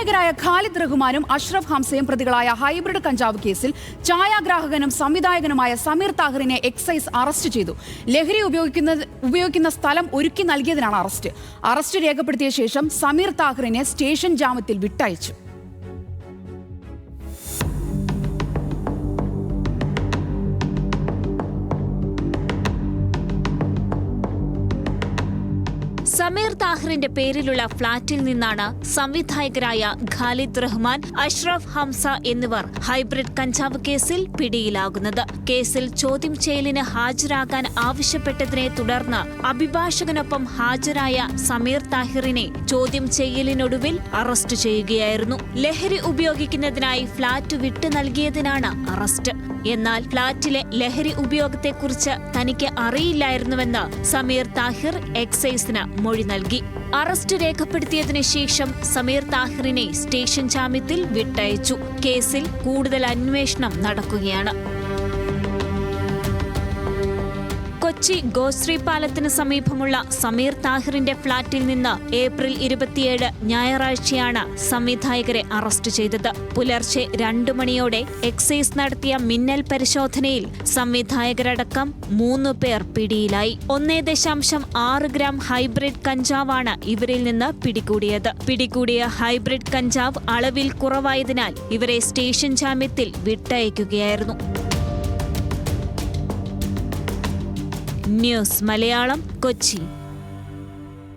സംവിധായകരായ ഖാലിദ് റഹ്മാനും അഷ്റഫ് ഹംസയും പ്രതികളായ ഹൈബ്രിഡ് കഞ്ചാവ് കേസിൽ ഛായാഗ്രാഹകനും സംവിധായകനുമായ സമീർ താഹിറിനെ എക്സൈസ് അറസ്റ്റ് ചെയ്തു. ലഹരി ഉപയോഗിക്കുന്ന സ്ഥലം ഒരുക്കി നൽകിയതിനാണ് അറസ്റ്റ് രേഖപ്പെടുത്തിയ ശേഷം സമീർ താഹിറിനെ സ്റ്റേഷൻ ജാമ്യത്തിൽ വിട്ടയച്ചു. സമീർ താഹിറിന്റെ പേരിലുള്ള ഫ്ളാറ്റിൽ നിന്നാണ് സംവിധായകരായ ഖാലിദ് റഹ്മാൻ, അഷ്റഫ് ഹംസ എന്നിവർ ഹൈബ്രിഡ് കഞ്ചാവ് കേസിൽ പിടിയിലാകുന്നത്. കേസിൽ ചോദ്യം ചെയ്യലിന് ഹാജരാകാൻ ആവശ്യപ്പെട്ടതിനെ തുടർന്ന് അഭിഭാഷകനൊപ്പം ഹാജരായ സമീർ താഹിറിനെ ചോദ്യം ചെയ്യലിനൊടുവിൽ അറസ്റ്റ് ചെയ്യുകയായിരുന്നു. ലഹരി ഉപയോഗിക്കുന്നതിനായി ഫ്ളാറ്റ് വിട്ടു നൽകിയതിനാണ് അറസ്റ്റ്. എന്നാൽ ഫ്ളാറ്റിലെ ലഹരി ഉപയോഗത്തെക്കുറിച്ച് തനിക്ക് അറിയില്ലായിരുന്നുവെന്ന് സമീർ താഹിർ എക്സൈസിന് മൊഴി നൽകി. അറസ്റ്റ് രേഖപ്പെടുത്തിയതിനു ശേഷം സമീർ താഹിറിനെ സ്റ്റേഷൻ ജാമ്യത്തിൽ വിട്ടയച്ചു. കേസിൽ കൂടുതൽ അന്വേഷണം നടക്കുകയാണ്. കൊച്ചി ഗോശ്രീ പാലത്തിന് സമീപമുള്ള സമീർ താഹിറിന്റെ ഫ്ളാറ്റിൽ നിന്ന് ഏപ്രിൽ 27 ഞായറാഴ്ചയാണ് സംവിധായകരെ അറസ്റ്റ് ചെയ്തത്. പുലർച്ചെ 2 മണിയോടെ എക്സൈസ് നടത്തിയ മിന്നൽ പരിശോധനയിൽ സംവിധായകരടക്കം 3 പേർ പിടിയിലായി. 1.6 ഗ്രാം ഹൈബ്രിഡ് കഞ്ചാവാണ് ഇവരിൽ നിന്ന് പിടികൂടിയത്. പിടികൂടിയ ഹൈബ്രിഡ് കഞ്ചാവ് അളവിൽ കുറവായതിനാൽ ഇവരെ സ്റ്റേഷൻ ജാമ്യത്തിൽ വിട്ടയക്കുകയായിരുന്നു. ന്യൂസ് മലയാളം, കൊച്ചി.